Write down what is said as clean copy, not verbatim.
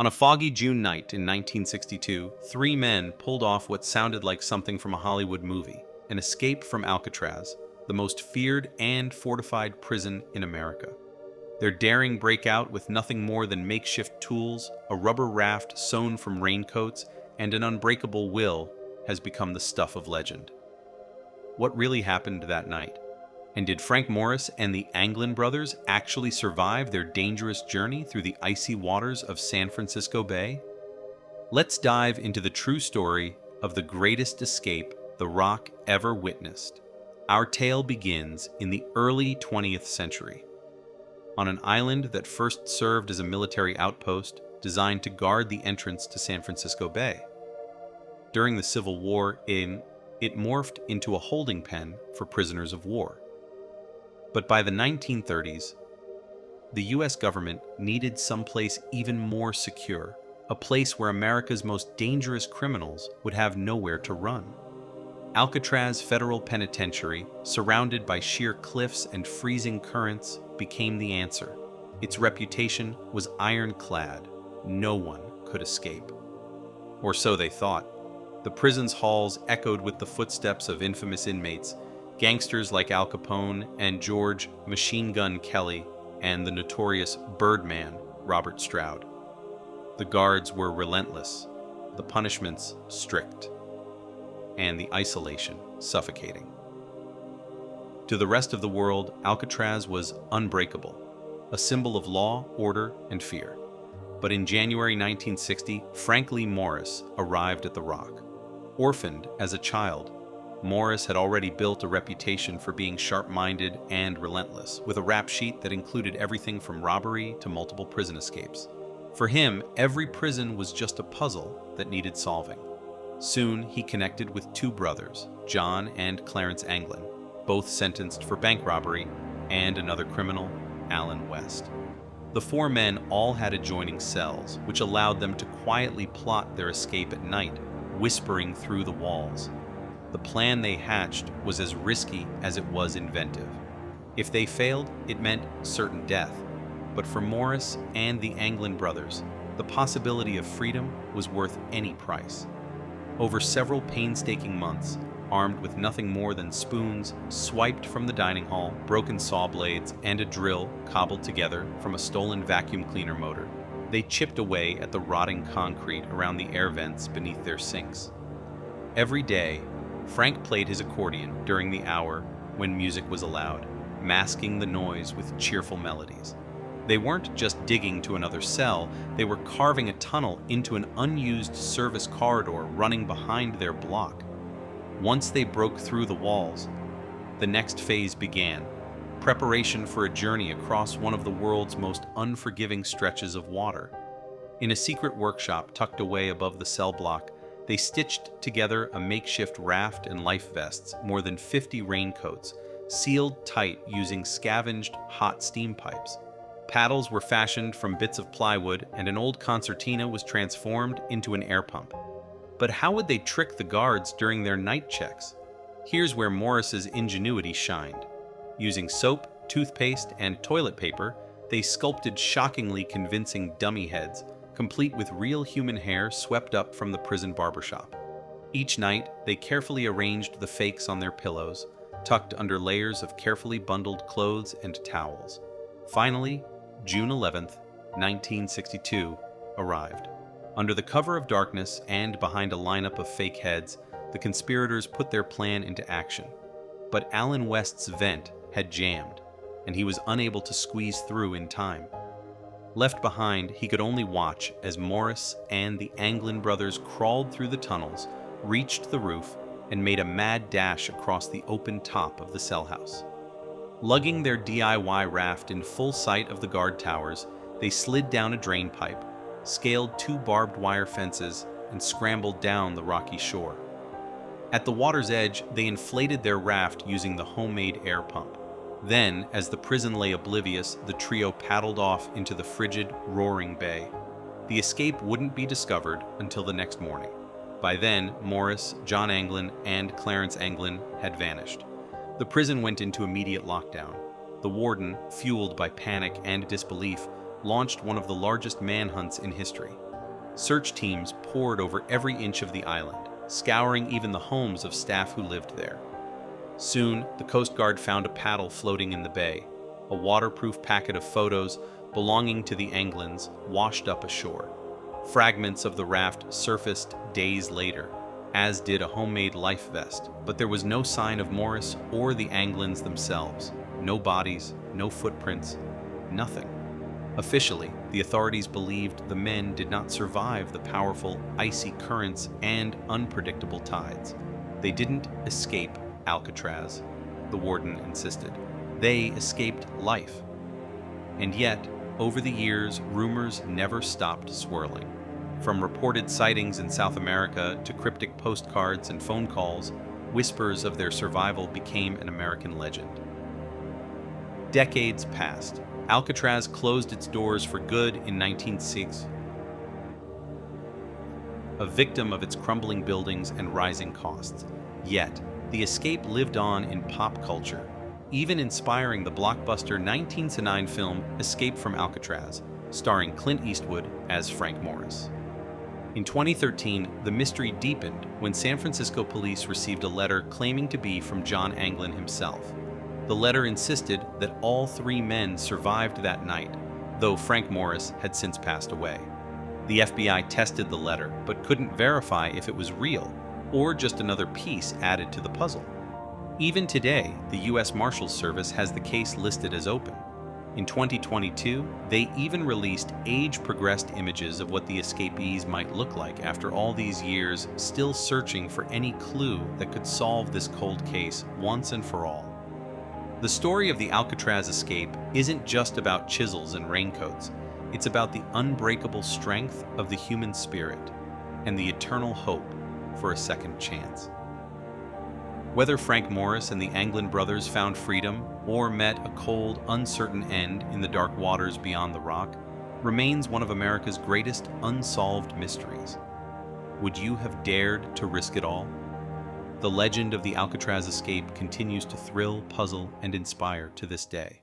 On a foggy June night in 1962, three men pulled off what sounded like something from a Hollywood movie, an escape from Alcatraz, the most feared and fortified prison in America. Their daring breakout with nothing more than makeshift tools, a rubber raft sewn from raincoats, and an unbreakable will has become the stuff of legend. What really happened that night? And did Frank Morris and the Anglin brothers actually survive their dangerous journey through the icy waters of San Francisco Bay? Let's dive into the true story of the greatest escape the Rock ever witnessed. Our tale begins in the early 20th century, on an island that first served as a military outpost designed to guard the entrance to San Francisco Bay. During the Civil War, it morphed into a holding pen for prisoners of war. But by the 1930s, the US government needed someplace even more secure, a place where America's most dangerous criminals would have nowhere to run. Alcatraz Federal Penitentiary, surrounded by sheer cliffs and freezing currents, became the answer. Its reputation was ironclad. No one could escape. Or so they thought. The prison's halls echoed with the footsteps of infamous inmates, gangsters like Al Capone and George Machine Gun Kelly, and the notorious Birdman Robert Stroud. The guards were relentless, the punishments strict, and the isolation suffocating. To the rest of the world, Alcatraz was unbreakable, a symbol of law, order, and fear. But in January 1960, Frank Lee Morris arrived at the Rock. Orphaned as a child, Morris had already built a reputation for being sharp-minded and relentless, with a rap sheet that included everything from robbery to multiple prison escapes. For him, every prison was just a puzzle that needed solving. Soon, he connected with two brothers, John and Clarence Anglin, both sentenced for bank robbery, and another criminal, Allen West. The four men all had adjoining cells, which allowed them to quietly plot their escape at night, whispering through the walls. The plan they hatched was as risky as it was inventive. If they failed, it meant certain death. But for Morris and the Anglin brothers, the possibility of freedom was worth any price. Over several painstaking months, armed with nothing more than spoons swiped from the dining hall, broken saw blades, and a drill cobbled together from a stolen vacuum cleaner motor, they chipped away at the rotting concrete around the air vents beneath their sinks. Every day, Frank played his accordion during the hour when music was allowed, masking the noise with cheerful melodies. They weren't just digging to another cell, they were carving a tunnel into an unused service corridor running behind their block. Once they broke through the walls, the next phase began, preparation for a journey across one of the world's most unforgiving stretches of water. In a secret workshop tucked away above the cell block, they stitched together a makeshift raft and life vests, more than 50 raincoats, sealed tight using scavenged hot steam pipes. Paddles were fashioned from bits of plywood, and an old concertina was transformed into an air pump. But how would they trick the guards during their night checks? Here's where Morris's ingenuity shined. Using soap, toothpaste, and toilet paper, they sculpted shockingly convincing dummy heads, complete with real human hair swept up from the prison barbershop. Each night, they carefully arranged the fakes on their pillows, tucked under layers of carefully bundled clothes and towels. Finally, June 11th, 1962, arrived. Under the cover of darkness and behind a lineup of fake heads, the conspirators put their plan into action. But Allen West's vent had jammed, and he was unable to squeeze through in time. Left behind, he could only watch as Morris and the Anglin brothers crawled through the tunnels, reached the roof, and made a mad dash across the open top of the cell house. Lugging their DIY raft in full sight of the guard towers, they slid down a drain pipe, scaled two barbed wire fences, and scrambled down the rocky shore. At the water's edge, they inflated their raft using the homemade air pump. Then, as the prison lay oblivious, the trio paddled off into the frigid, roaring bay. The escape wouldn't be discovered until the next morning. By then, Morris, John Anglin, and Clarence Anglin had vanished. The prison went into immediate lockdown. The warden, fueled by panic and disbelief, launched one of the largest manhunts in history. Search teams pored over every inch of the island, scouring even the homes of staff who lived there. Soon, the Coast Guard found a paddle floating in the bay, a waterproof packet of photos belonging to the Anglins washed up ashore. Fragments of the raft surfaced days later, as did a homemade life vest, but there was no sign of Morris or the Anglins themselves. No bodies, no footprints, nothing. Officially, the authorities believed the men did not survive the powerful, icy currents and unpredictable tides. They didn't escape Alcatraz, the warden insisted. They escaped life. And yet, over the years, rumors never stopped swirling. From reported sightings in South America to cryptic postcards and phone calls, whispers of their survival became an American legend. Decades passed. Alcatraz closed its doors for good in 1906, a victim of its crumbling buildings and rising costs. Yet, the escape lived on in pop culture, even inspiring the blockbuster 1909 film Escape from Alcatraz, starring Clint Eastwood as Frank Morris. In 2013, the mystery deepened when San Francisco police received a letter claiming to be from John Anglin himself. The letter insisted that all 3 men survived that night, though Frank Morris had since passed away. The FBI tested the letter, but couldn't verify if it was real, or just another piece added to the puzzle. Even today, the U.S. Marshals Service has the case listed as open. In 2022, they even released age-progressed images of what the escapees might look like after all these years, still searching for any clue that could solve this cold case once and for all. The story of the Alcatraz escape isn't just about chisels and raincoats. It's about the unbreakable strength of the human spirit and the eternal hope for a second chance. Whether Frank Morris and the Anglin brothers found freedom or met a cold, uncertain end in the dark waters beyond the rock remains one of America's greatest unsolved mysteries. Would you have dared to risk it all? The legend of the Alcatraz escape continues to thrill, puzzle, and inspire to this day.